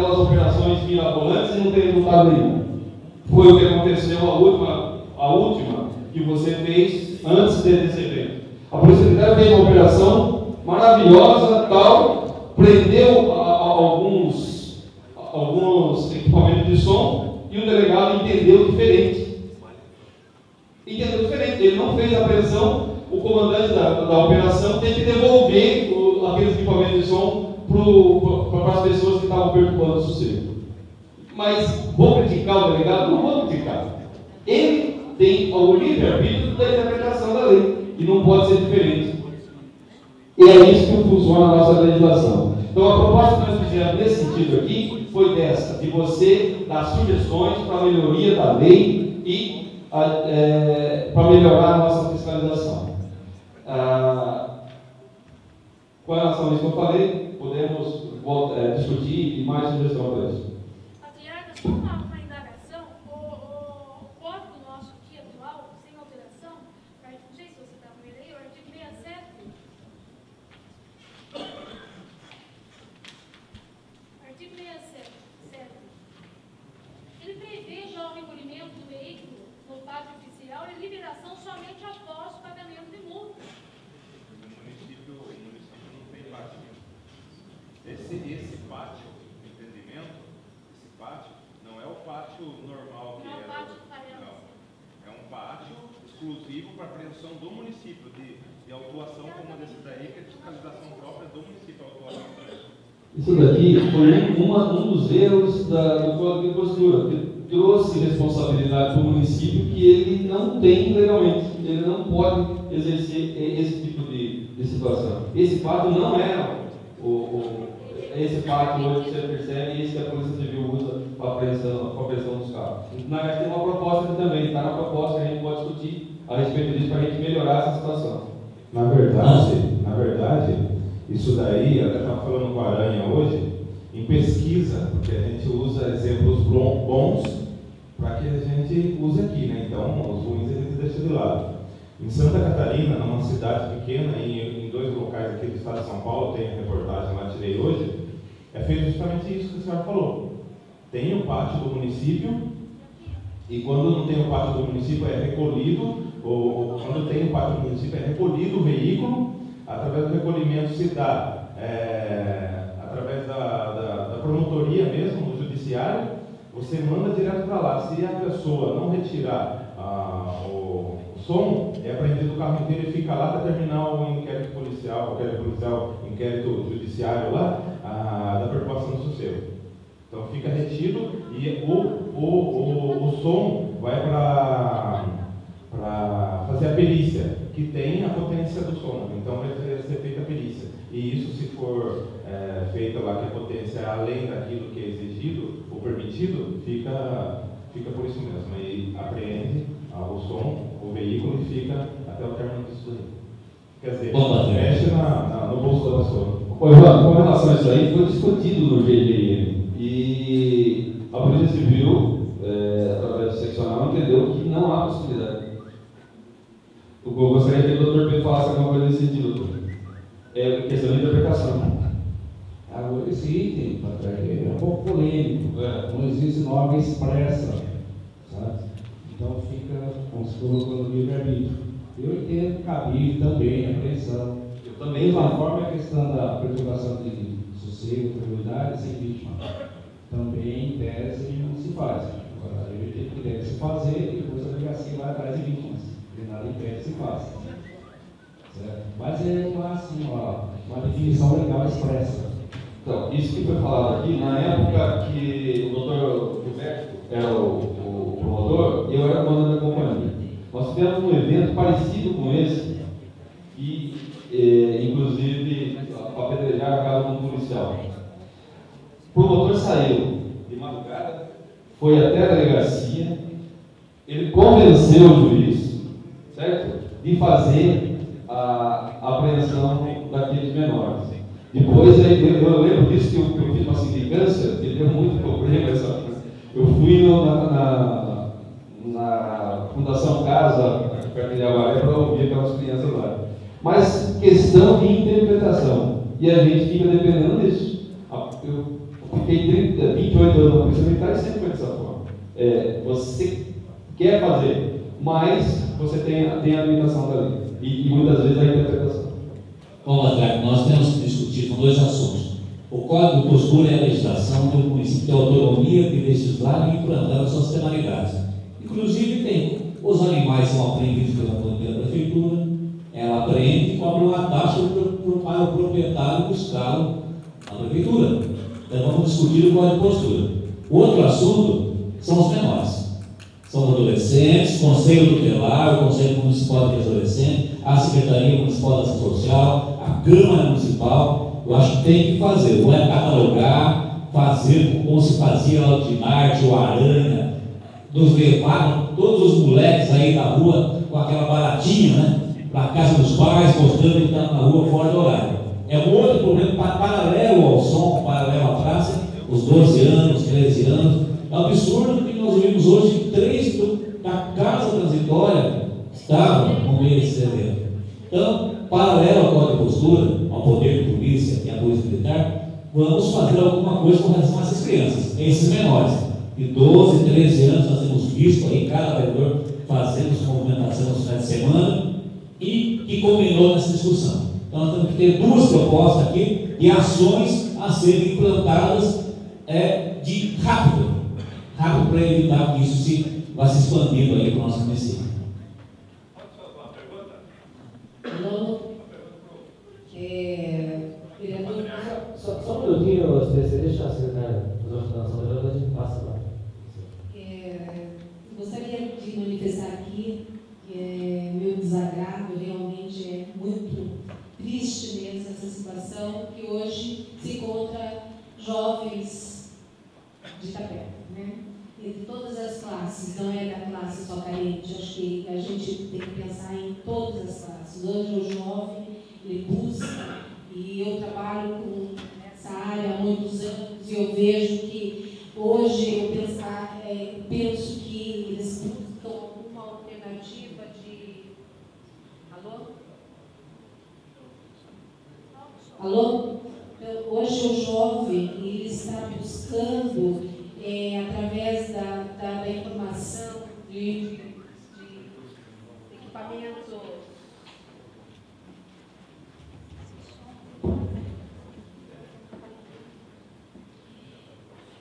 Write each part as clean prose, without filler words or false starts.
aquelas operações mirabolantes e não tem resultado nenhum. Foi o que aconteceu a última que você fez antes desse evento. A Polícia Militar fez uma operação maravilhosa, tal, prendeu alguns equipamentos de som e o delegado entendeu diferente. Ele não fez a apreensão, o comandante da operação tem que devolver aqueles equipamentos de som para as pessoas que estavam perturbando o sossego. Mas vou criticar o delegado? Não vou criticar. Ele tem o livre-arbítrio da interpretação da lei e não pode ser diferente. E é isso que funciona a nossa legislação. Então, a proposta que nós fizemos nesse sentido aqui foi dessa, de você dar sugestões para a melhoria da lei e para melhorar a nossa fiscalização. Com relação a isso que eu falei, podemos discutir e mais sugestão para isso. Patriarca, só uma indagação. O código nosso aqui atual, sem alteração, não sei se você está com ele aí, o artigo 67. Artigo 67. Ele prevê já o recolhimento do veículo no pátio oficial e liberação somente após o pagamento de multa. O município não tem pátio. Esse pátio, entendimento, esse pátio não é o pátio normal que não é o pátio não. É um pátio exclusivo para apreensão do município, de autuação como desse daí, que é fiscalização própria do município, autuação também. Isso daqui foi um dos erros do Código de Postura, que trouxe responsabilidade para o município que ele não tem legalmente, ele não pode exercer esse tipo de situação. Esse fato não é esse fato hoje que você percebe, esse que a Polícia Civil usa para a apreensão dos carros. Na verdade, tem uma proposta aqui também, está na proposta que a gente pode discutir a respeito disso para a gente melhorar essa situação. Na verdade, isso daí, eu estava falando com a Aranha hoje, em pesquisa, porque a gente usa exemplos bons para que a gente use aqui, né? Então, os ruins a gente deixa de lado. Em Santa Catarina, numa cidade pequena, em 2 locais aqui do estado de São Paulo, tem a reportagem lá, tirei hoje, é feito justamente isso que a senhora falou. Tem o pátio do município, e quando não tem o pátio do município é recolhido, ou quando tem o pátio do município é recolhido o veículo, através do recolhimento se dá, através da promotoria mesmo, do judiciário, você manda direto para lá. Se a pessoa não retirar o som, é apreendido o carro inteiro e fica lá para terminar o inquérito policial, inquérito judiciário lá, da perturbação do sossego. Então fica retido e o som vai para fazer a perícia, que tem a potência do som. Então vai ser feita a perícia. E isso, se for feita lá que a potência é além daquilo que é exigido ou permitido, fica por isso mesmo. E apreende o som, o veículo, e fica até o término disso aí. Quer dizer, mexe no bolso da pessoa. Ivan, com relação a isso aí, foi discutido no GGM e a Polícia Civil, através do seccional, entendeu que não há possibilidade. Eu gostaria que o doutor Pedro falasse alguma coisa nesse sentido, doutor. É questão de interpretação. Agora, esse item, é um pouco polêmico, não existe norma expressa, sabe? Então fica, como se colocou no livre-arbítrio. Eu entendo cabide também a apreensão. Eu também. Da mesma forma, a questão da perturbação de sossego, tranquilidade, sem vítima. Também, em tese, não se faz. Agora, eu entendo que deve se fazer e depois a delegacia vai atrás de vítimas. Porque nada impede que se faça. Certo? Mas não há assim, uma definição legal expressa. Então, isso que foi falado aqui, na época que o doutor Gilberto era o promotor, eu era o comandante da companhia. Nós tivemos um evento parecido com esse, e inclusive apedrejaram a casa de um policial. O promotor saiu de madrugada, foi até a delegacia, ele convenceu o juiz, certo? De fazer a apreensão daqueles menores. Depois, eu lembro disso que eu fiz uma sindicância, que deu muito problema. Eu fui na Fundação Casa, aqui perto de Avaré, para ouvir aquelas crianças lá. Mas questão de interpretação. E a gente fica dependendo disso. Eu fiquei 28 anos na Polícia Militar e sempre foi dessa forma. Você quer fazer, mas você tem a limitação da lei e muitas vezes a interpretação. Vamos lá, nós temos que discutir com dois assuntos. O Código de Postura é a legislação que o município tem autonomia de legislar e implantar as suas penalidades. Inclusive tem, os animais são apreendidos pela prefeitura, ela apreende e cobra uma taxa para o proprietário buscá-lo na prefeitura. Então vamos discutir o Código de Postura. O outro assunto são os menores. São adolescentes, Conselho Tutelar, o Conselho Municipal de Adolescentes, a Secretaria Municipal da Ação Social, a Câmara Municipal. Eu acho que tem que fazer, não é catalogar, fazer como se fazia lá o Dinarte, o Aranha, nos levaram todos os moleques aí da rua com aquela baratinha, né? Para a casa dos pais, mostrando que está na rua fora do horário. É um outro problema paralelo ao som, paralelo à praça, os 12 anos, 13 anos. É um absurdo que nós vimos hoje que 3 da casa transitória estavam no meio desse evento. Então, paralelo ao Código de Postura, ao poder de polícia e à polícia militar, vamos fazer alguma coisa com relação a essas crianças, esses menores. De 12, 13 anos, nós temos visto aí cada vereador fazendo sua movimentação nos finais de semana e que combinou nessa discussão. Então, nós temos que ter 2 propostas aqui de ações a serem implantadas de rápido para evitar que isso vá se expandindo aí para o nosso município. Alô? Vereador, só um minutinho, deixa a secretária fazer uma fundação, a gente passa lá. Gostaria de manifestar aqui que meu desagrado realmente é muito triste mesmo essa situação que hoje se encontra jovens de Itapeva, né? E de todas as classes, não é da classe só carente, acho que a gente tem que pensar em todas as classes. Hoje o jovem, ele busca, e eu trabalho com essa área há muitos anos, e eu vejo que hoje eu penso que eles buscam alguma alternativa de... Alô? Então, hoje o jovem, ele está buscando, através da informação de equipamento.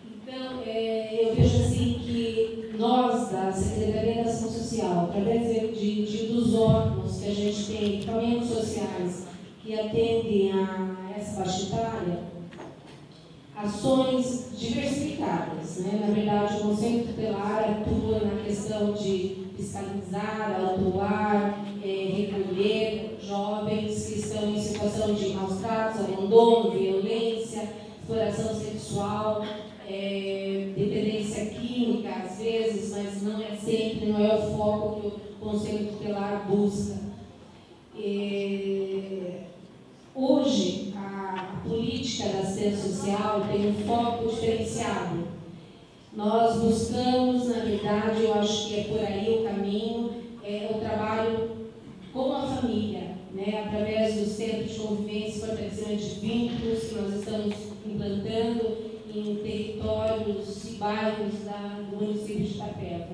Então, eu vejo assim que nós, da Secretaria da Ação Social, através dos órgãos que a gente tem, equipamentos sociais que atendem a essa faixa etária, ações diversificadas, né? Na verdade, o Conselho Tutelar atua na questão de fiscalizar, atuar, recolher jovens que estão em situação de maus tratos, abandono, violência, exploração sexual, dependência química, às vezes, mas não é sempre, não é o foco que o Conselho Tutelar busca. Hoje, a política da assistência social tem um foco diferenciado. Nós buscamos, na verdade, eu acho que é por aí o caminho, o trabalho com a família, né? Através do Centro de Convivência e Fortalecimento de Vínculos, que nós estamos implantando em territórios e bairros do município de Itapeva.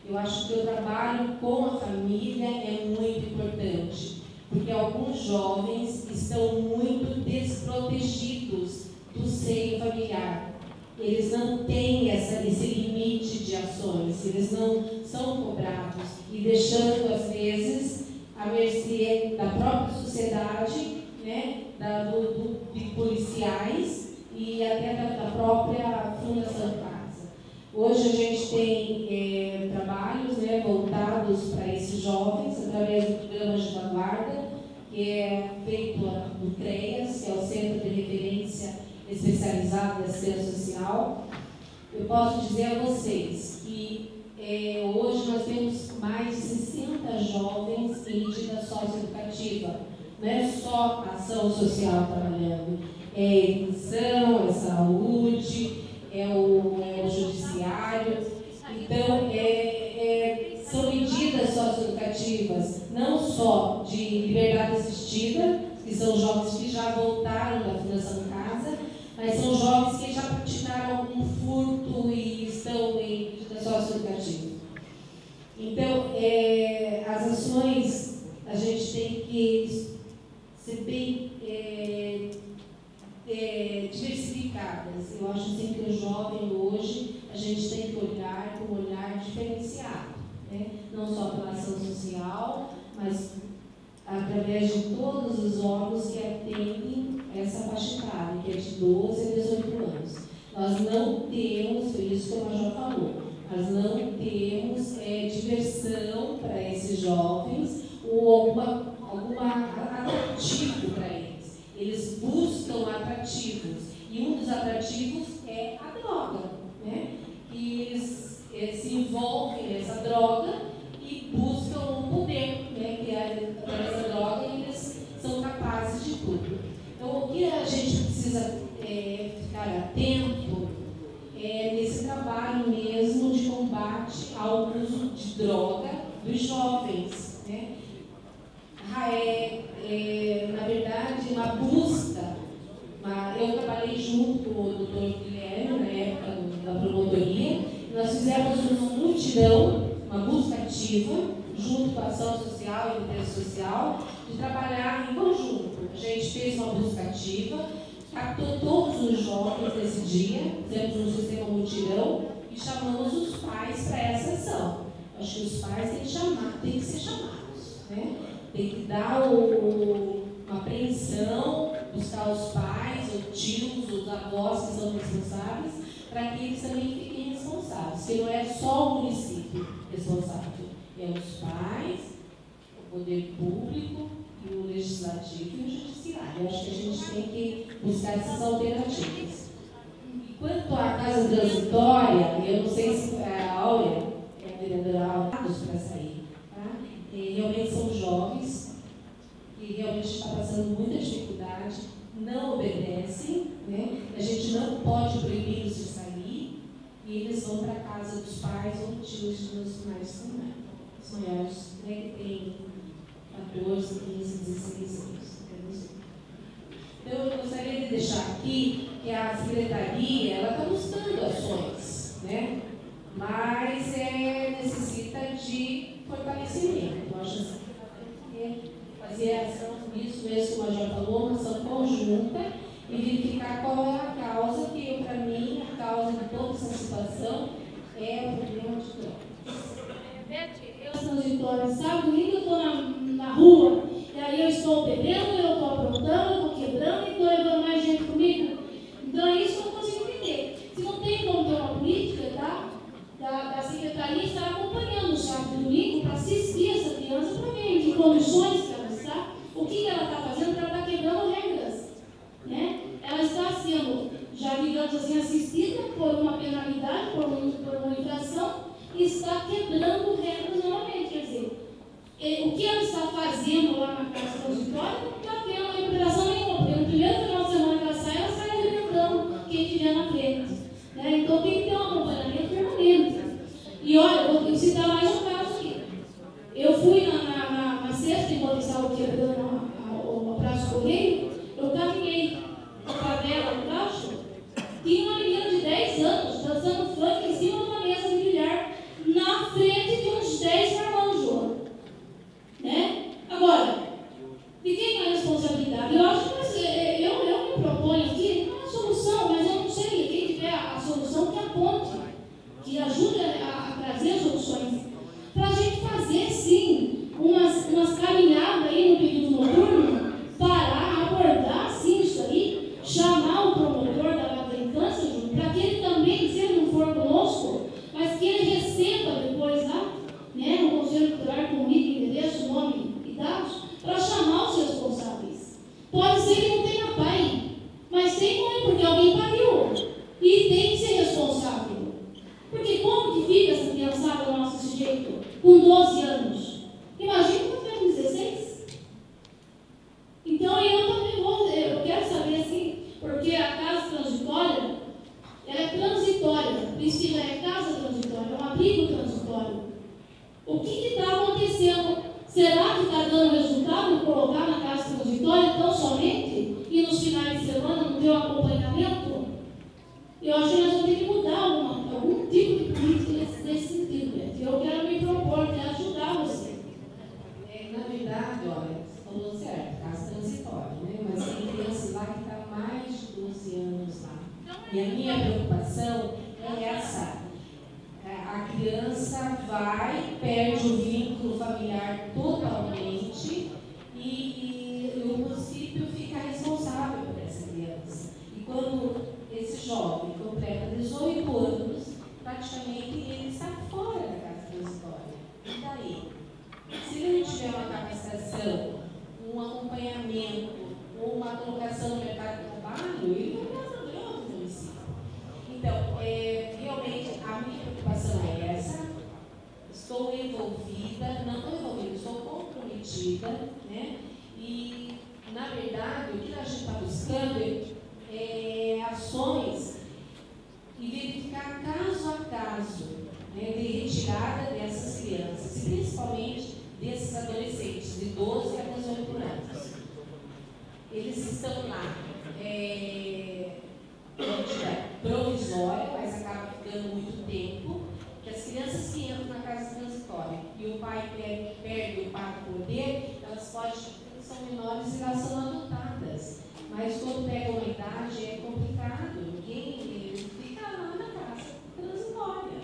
Eu acho que o trabalho com a família é muito importante, porque alguns jovens estão muito desprotegidos do seio familiar. Eles não têm esse limite de ações, eles não são cobrados e deixando, às vezes, à mercê da própria sociedade, né, de policiais e até da própria Fundação Casa. Hoje a gente tem trabalhos, né, voltados para esses jovens, através do programa de vanguarda, que é feito do CREAS, que é o Centro de Referência Especializado de Assistência Social. Eu posso dizer a vocês que hoje nós temos mais de 60 jovens em medida socioeducativa. Não é só ação social trabalhando, é educação, é saúde, é o judiciário. Então, são medidas socioeducativas, não só de liberdade assistida, que são jovens que já voltaram da Fundação Casa, mas são jovens que já praticaram algum educativo. Então, as ações, a gente tem que ser bem diversificadas. Eu acho assim que o jovem hoje, a gente tem que olhar com um olhar diferenciado, né? Não só pela ação social, mas através de todos os órgãos que atendem essa faixa etária, que é de 12 a 18 anos. Nós não temos, foi isso que o Major falou, nós não temos diversão para esses jovens ou alguma atrativo para eles. Eles buscam atrativos, e um dos atrativos é a droga, né? E eles se envolvem nessa droga e buscam um poder, né? Que é através da droga eles são capazes de tudo. Então, o que a gente precisa ficar atento nesse trabalho mesmo de combate ao uso de droga dos jovens, né? Na verdade, uma busca. Eu trabalhei junto com o doutor Guilherme, na época da promotoria. Nós fizemos um mutirão, uma busca ativa, junto com a ação social e o interesse social, de trabalhar em conjunto. A gente fez uma busca ativa, captou todos os jovens nesse dia, fizemos um sistema mutirão e chamamos os pais para essa ação. Acho que os pais têm que ser chamados, né? Tem que dar uma apreensão, buscar os pais, os tios, os avós que são responsáveis, para que eles também fiquem responsáveis, porque não é só o município responsável, é os pais, o poder público, e o legislativo e o judiciário. Eu acho que a gente tem que buscar essas alternativas. E quanto à casa transitória, eu não sei se a Áurea, a vereadora Áurea, para sair. Tá? Realmente são jovens que realmente estão passando muita dificuldade, não obedecem, né? A gente não pode proibir-os de sair e eles vão para a casa dos pais ou tios dos mais os maiores, né, que têm 14, 15, 16 anos. Então, eu gostaria de deixar aqui que a Secretaria está buscando ações, né? Mas necessita de fortalecimento. Eu acho assim, que fazer a ação, isso mesmo que o Major falou, uma ação conjunta e verificar qual é a causa, que para mim a causa de toda essa situação é o problema de drogas. Sabe, domingo eu estou na rua, e aí eu estou bebendo, eu estou aprontando, eu estou quebrando e estou levando mais gente comigo. Então é isso que eu não consigo entender. Se não tem como ter uma política, tá? Da Secretaria estar acompanhando o sábado e domingo para assistir essa criança para ver em que condições que ela está, o que ela está fazendo, para ela estar quebrando regras. Né? Ela está sendo, já digamos assim, assistida por uma penalidade, por uma infração, e está quebrando regras novamente. Quer dizer, o que ela está fazendo lá na casa transitória não está tendo recuperação nenhuma, porque no primeiro final de semana que ela sai arrebentando quem estiver na frente. Né? Então tem que ter um acompanhamento permanente. E olha, eu vou citar mais um caso aqui. Eu fui na sexta, enquanto estava quebrando o Praça Correio, eu caminhei na favela no Cacho, tinha uma menina de 10 anos dançando funk em cima de uma mesa de bilhar, na frente de uns 10 marmanjos. Né? Agora, de quem é a responsabilidade? Eu acho que eu me proponho aqui, não é a solução, mas eu não sei, quem tiver a solução que aponte, que ajude a trazer soluções. Para a gente fazer, sim, umas caminhadas aí no período noturno, parar, abordar, sim, isso aí, chamar o promotor da infância, para que ele também, se ele não for conosco, mas que ele receba depois lá, né, no Conselho Tutelar, comigo, endereço, nome e dados, para chamar os responsáveis. Pode ser que não tenha pai, mas tem mãe, porque alguém pariu. E tem que ser responsável. Porque como que fica essa criançada nossa desse jeito? Com 12 anos. Imagina quando tem com 16. Então eu quero saber assim, porque a casa transitória, ela é transitória, por isso que já é casa transitória, é um abrigo transitório. O que está acontecendo? Será que está dando resultado colocar na casa transitória tão somente e nos finais de semana não ter um acompanhamento? Eu acho que nós vamos ter que mudar algum tipo de política nesse sentido. preocupação é essa. A criança vai, perde o vínculo familiar totalmente e o município fica responsável por essa criança. E quando esse jovem completa 18 anos, praticamente ele está fora da casa transitória. E daí? Se ele não tiver uma capacitação, um acompanhamento ou uma colocação no mercado de trabalho, ele vai ter problema no município. Então, realmente, a minha preocupação é essa. Estou envolvida, não estou envolvida, estou comprometida, né? E, na verdade, o que a gente está buscando é ações e verificar caso a caso, né, de retirada dessas crianças, e principalmente desses adolescentes de 12 a 18 anos. Eles estão lá, provisória, mas acaba ficando muito tempo, que as crianças que entram na casa transitória e o pai perde o poder, elas são menores e elas são adotadas. Mas quando pega uma idade é complicado, quem fica lá na casa transitória.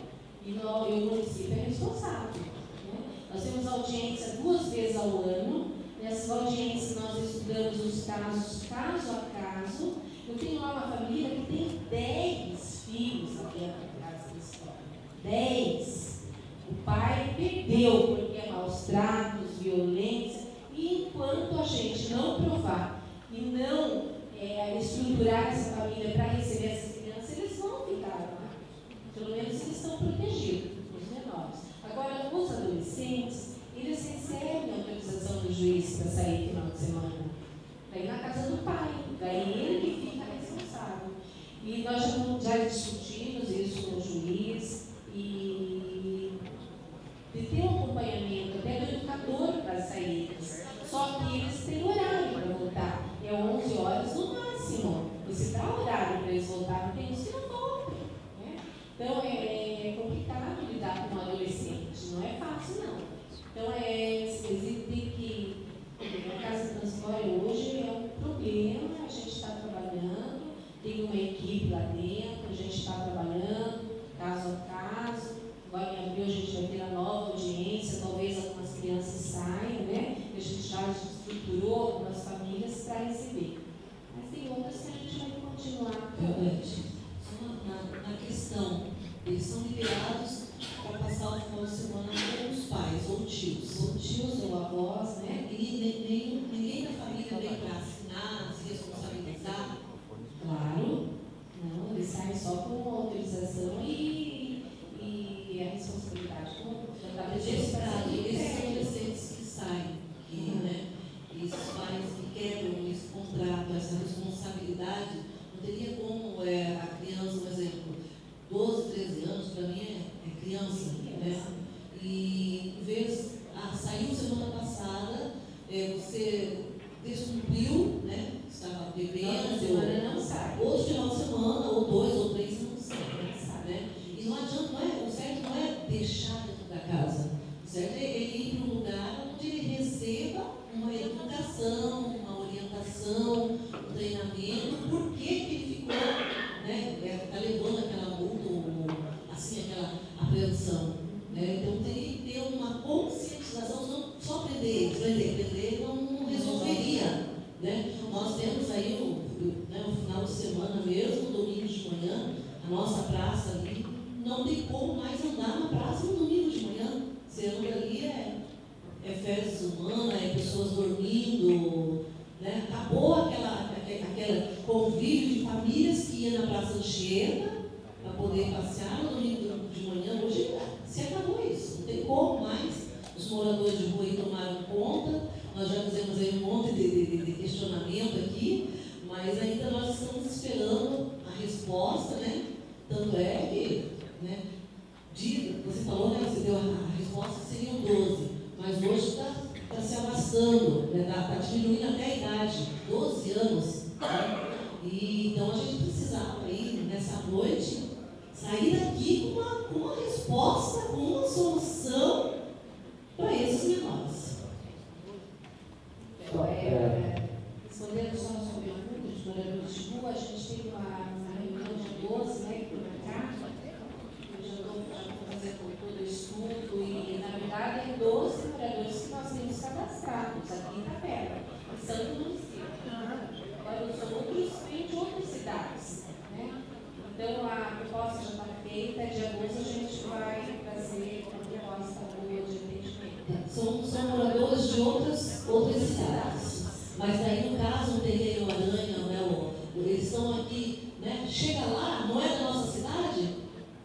E o município é responsável. Né? Nós temos audiência 2 vezes ao ano. Nessas audiências nós estudamos os casos caso a caso. Eu tenho lá uma família que tem 10 filhos aqui na casa transitória. 10. O pai perdeu porque é maus tratos, violência. E enquanto a gente não provar e não estruturar essa família para receber essas crianças, eles vão ficar lá. Pelo menos eles estão protegidos, os menores. Agora, os adolescentes, eles recebem a autorização do juiz para sair no final de semana. Daí na casa do pai, daí ele que fica responsável. E nós já discutimos isso com o juiz e de ter um acompanhamento até do educador para as saídas. Só que eles têm horário para voltar. É 11 horas no máximo. Você dá horário para eles voltarem, tem uns que não voltam. Né? Então é complicado lidar com um adolescente, não é fácil não. Então eles têm que. A casa transitória hoje é um problema, a gente está trabalhando, tem uma equipe lá dentro, a gente está trabalhando caso a caso. Agora em abril a gente vai ter a nova audiência, talvez algumas crianças saiam, né? A gente já estruturou algumas famílias para receber. Mas tem outras que a gente vai continuar. Na questão, eles são liberados para passar o final de semana com os pais, ou tios. Ou tios ou avós, né? E ninguém da família vem para assinar, se responsabilizar. Claro. Não, eles saem só com autorização e a responsabilidade está registrado. Esses adolescentes que saem, né? Esses pais que quebram esse contrato, essa responsabilidade, não teria como a criança, por exemplo, 12, 13 anos, para mim é criança, né? E em vez, saiu semana passada, você descumpriu, né? Estava bebendo, semana não sai. Ou final de semana, ou 2 ou 3 não sai, né? E não adianta, o certo não é deixar dentro da casa, o certo é ele ir para um lugar onde ele receba uma educação, uma orientação, um treinamento, por que ele ficou, né? Está levando aquela multa, assim, aquela apreensão. Né? Então tem que ter uma conscientização, não só prender não resolveria. Né? Nós temos aí o final de semana mesmo, domingo de manhã, a nossa praça ali, não tem como mais andar na praça no domingo de manhã. Você anda ali, é férias humanas, é pessoas dormindo, né? Acabou aquele convívio de famílias que iam na Praça Anchieta para poder passear no domingo de manhã. Hoje se acabou isso, não tem como mais. Os moradores de rua aí tomaram conta, nós já fizemos aí um monte de questionamento aqui, mas ainda nós estamos esperando a resposta, né? Tanto é que, né, você falou, né, você deu a resposta que seriam 12, mas hoje está se avançando, né, está diminuindo até a idade, 12 anos. Né? E, então a gente precisava aí, nessa noite, sair daqui com uma resposta, com uma solução para esses menores. Respondendo só a sua pergunta, de moradores de rua, a gente teve uma reunião de 12, né, Mas daí, no caso, o terreiro Aranha, né, eles estão aqui, né, chega lá, não é da nossa cidade,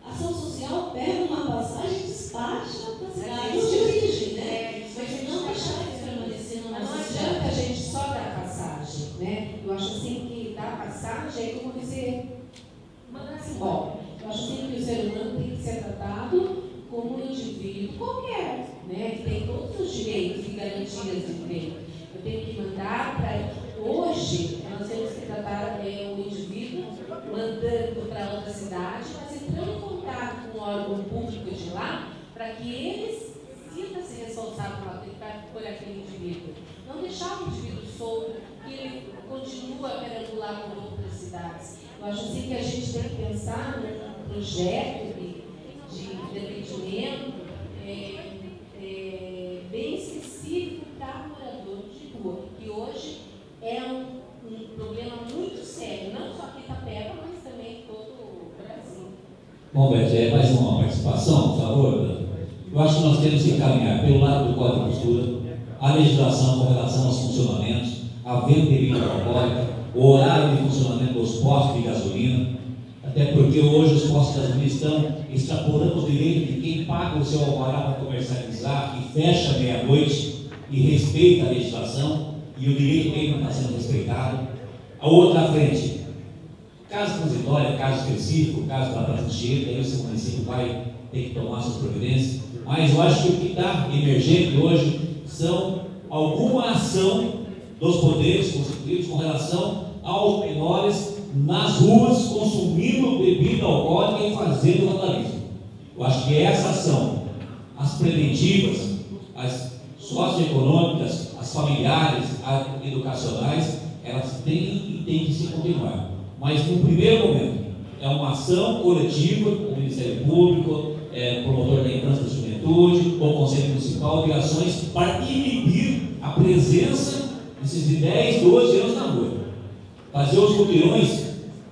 a ação social pega uma passagem e despacha para a cidade, nos dirige, né? Mas não deixar eles permanecer na Mas nossa não cidade. adianta a gente só dar passagem, né? Eu acho assim que dar passagem é como dizer, mandar assim, bom, eu acho assim que o ser humano tem que ser tratado como um indivíduo qualquer, né? Que tem todos os direitos e garantias de direito. Eu tenho que mandar para... Hoje, nós temos que tratar o indivíduo mandando para outra cidade, mas entrando em contato com o órgão público de lá, para que eles sinta-se responsável por aquele indivíduo. Não deixar o indivíduo solto, que ele continua a perambular por outras cidades. Eu acho assim que a gente tem que pensar num projeto de atendimento bem específico para morador de rua, que hoje é um problema muito sério, não só aqui em Itapeva, mas também em todo o Brasil. Bom, Beth, mais uma participação, por favor. Eu acho que nós temos que caminhar pelo lado do Código de Postura, a legislação com relação aos funcionamentos, a venda de bebida alcoólica, o horário de funcionamento dos postos de gasolina, até porque hoje os postos de gasolina estão extrapolando os direitos de quem paga o seu alvará para comercializar e fecha meia-noite e respeita a legislação e o direito dele não está sendo respeitado. A outra frente, caso transitório, caso específico, caso da praça cheia, aí o seu município vai ter que tomar suas providências, mas eu acho que o que está emergente hoje são alguma ação dos poderes constituídos com relação aos menores nas ruas consumindo bebida alcoólica e fazendo vandalismo. Eu acho que essa ação, as preventivas, as socioeconômicas, as familiares, as educacionais, elas têm e têm que se continuar. Mas no primeiro momento, é uma ação coletiva do Ministério Público, promotor da infância e da juventude, o Conselho Municipal, de ações para inibir a presença desses de 10, 12 anos na rua. Fazer os mutirões,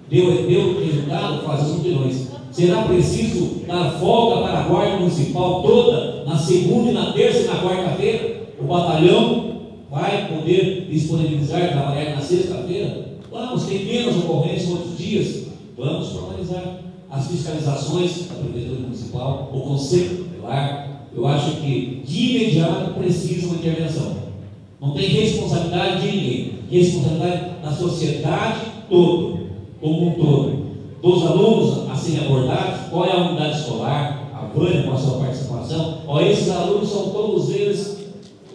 deu resultado, fazer os mutirões. Será preciso dar folga para a Guarda Municipal toda, na segunda e na terça e na quarta-feira? O batalhão vai poder disponibilizar, trabalhar na sexta-feira? Vamos, tem menos ocorrências outros dias. Vamos formalizar as fiscalizações da Prefeitura Municipal, o Conselho Tutelar. Eu acho que de imediato precisa uma intervenção. Não tem responsabilidade de ninguém, responsabilidade da sociedade toda, como um todo. Dos alunos a serem abordados, qual é a unidade escolar, a Vânia com a sua participação. Esses alunos são todos eles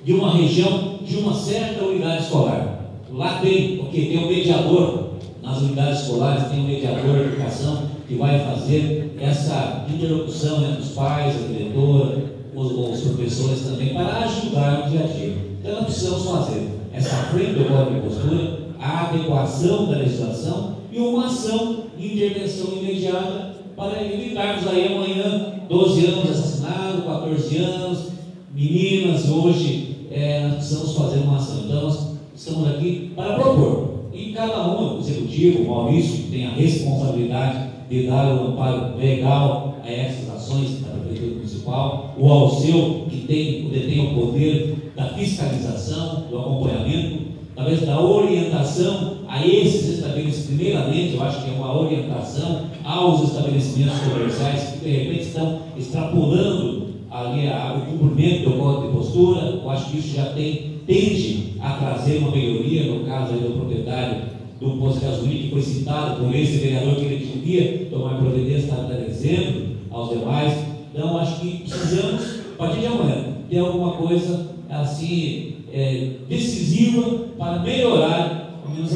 de uma região, de uma certa unidade escolar. Lá tem um mediador nas unidades escolares, tem um mediador de educação que vai fazer essa interlocução entre os pais, a diretora, os professores também, para ajudar no dia a dia. Então nós precisamos fazer essa frente do Código de Postura, a adequação da legislação e uma ação de intervenção imediata para evitarmos aí amanhã 12 anos assassinados, 14 anos, meninas. Hoje nós precisamos fazer uma ação. Então nós estamos aqui para propor. E cada um, o executivo, o Maurício, que tem a responsabilidade de dar o amparo legal a essas ações da Prefeitura Municipal, o Alceu, que detém o poder da fiscalização, do acompanhamento, talvez da orientação a esses estabelecimentos. Primeiramente, eu acho que é uma orientação aos estabelecimentos comerciais que de repente estão extrapolando ali o cumprimento do Código de Postura. Eu acho que isso já tende a trazer uma melhoria, no caso aí do proprietário do posto de gasolina, que foi citado por esse vereador, que ele devia tomar providência, estava dizendo aos demais. Então, acho que precisamos, a partir de amanhã, ter alguma coisa assim decisiva para melhorar, ao menos,